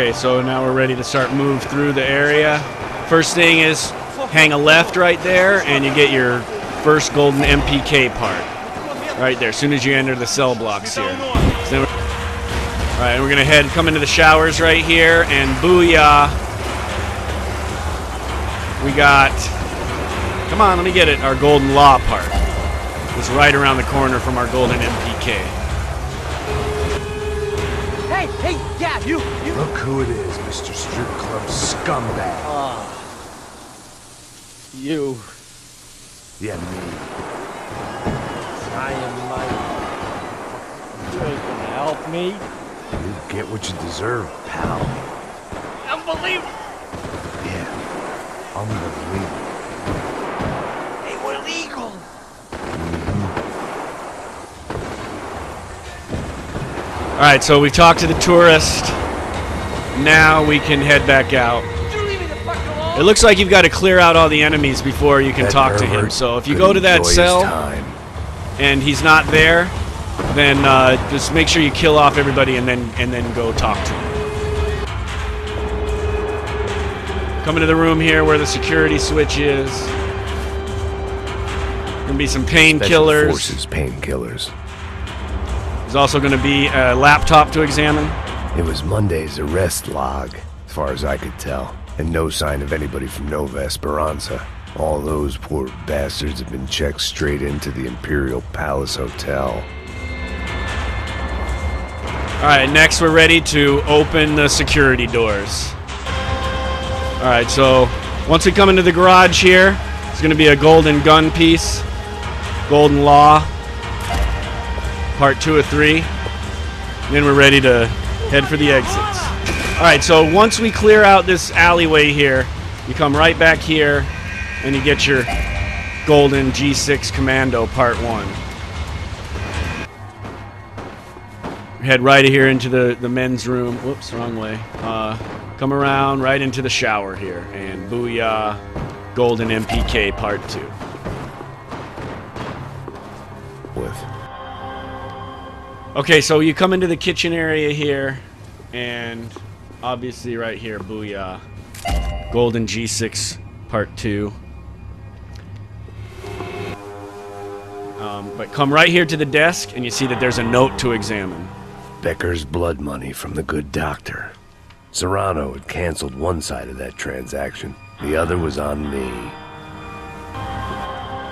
Okay, so now we're ready to start move through the area. First thing is hang a left right there, and you get your first golden MPK part right there. As soon as you enter the cell blocks here. So all right, we're gonna come into the showers right here, and booyah! We got. Come on, let me get it. Our golden law part. It's right around the corner from our golden MPK. Hey, yeah, you. Look who it is, Mr. Strip Club scumbag. You. Yeah, me. I am Mike. You're gonna help me? You get what you deserve, pal. Unbelievable. Yeah, unbelievable. Hey, we're illegal. All right, so we've talked to the tourist. Now we can head back out. It looks like you've got to clear out all the enemies before you can talk to him. So if you go to that cell and he's not there, then just make sure you kill off everybody and then go talk to him. Come into the room here where the security switch is. Gonna be some painkillers. Forces painkillers. There's also going to be a laptop to examine. It was Monday's arrest log, as far as I could tell, and no sign of anybody from Nova Esperanza. All those poor bastards have been checked straight into the Imperial Palace Hotel. All right, next we're ready to open the security doors. All right, so once we come into the garage here, it's going to be a golden gun piece, golden law. Part 2 of 3. And then we're ready to head for the exits. All right, so once we clear out this alleyway here, you come right back here and you get your golden G6 Commando Part 1. Head right here into the men's room. Whoops, wrong way. Come around right into the shower here, and booyah, golden MPK Part 2. Okay, so you come into the kitchen area here, and obviously right here, booyah, golden G6 Part 2. But come right here to the desk, and you see that there's a note to examine. Becker's blood money from the good doctor. Serrano had canceled one side of that transaction. The other was on me.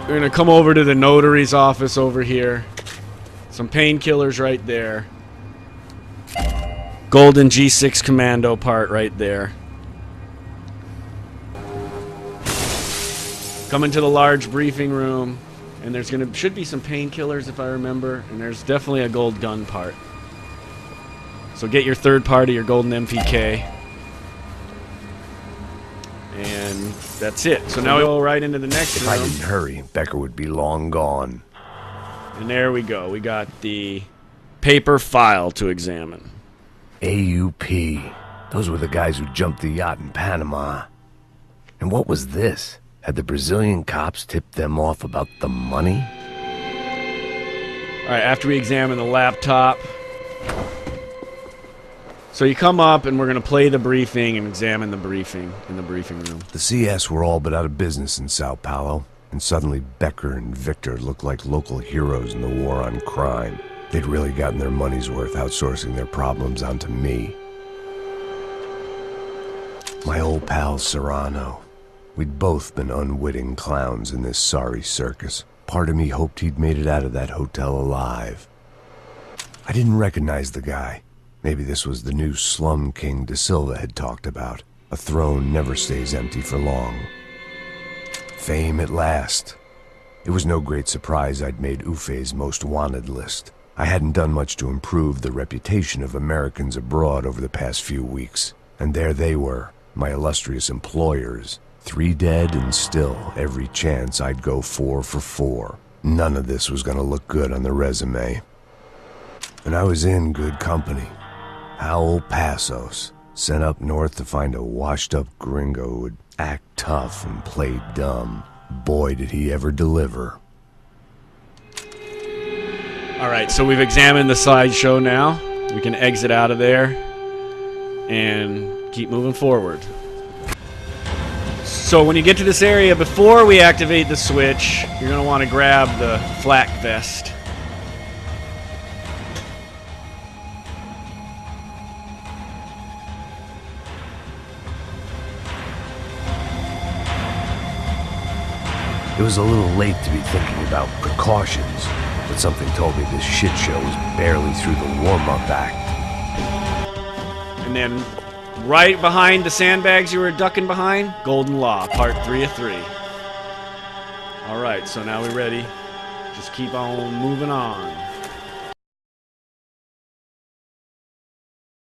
We're gonna come over to the notary's office over here. Some painkillers right there. Golden G6 Commando part right there. Come into the large briefing room, and there's should be some painkillers if I remember, and there's definitely a gold gun part. So get your third part of your golden MPK. And that's it. So now we go right into the next room. If I didn't hurry, Becker would be long gone. And there we go. We got the paper file to examine. AUP. Those were the guys who jumped the yacht in Panama. And what was this? Had the Brazilian cops tipped them off about the money? All right, after we examine the laptop. So you come up, and we're going to play the briefing and examine the briefing in the briefing room. The CS were all but out of business in Sao Paulo. And suddenly Becker and Victor looked like local heroes in the war on crime. They'd really gotten their money's worth outsourcing their problems onto me. My old pal Serrano. We'd both been unwitting clowns in this sorry circus. Part of me hoped he'd made it out of that hotel alive. I didn't recognize the guy. Maybe this was the new slum king De Silva had talked about. A throne never stays empty for long. Fame at last. It was no great surprise I'd made Ufe's most wanted list. I hadn't done much to improve the reputation of Americans abroad over the past few weeks. And there they were, my illustrious employers. 3 dead and still every chance I'd go 4 for 4. None of this was going to look good on the resume. And I was in good company. Howell Passos, sent up north to find a washed-up gringo who would act tough and play dumb. Boy, did he ever deliver. All right, so we've examined the slideshow now. We can exit out of there. and keep moving forward. So when you get to this area, before we activate the switch, you're going to want to grab the flak vest. It was a little late to be thinking about precautions, but something told me this shit show was barely through the warm-up act. And then right behind the sandbags you were ducking behind, Golden Law, part 3 of 3. Alright, so now we're ready. Just keep on moving on.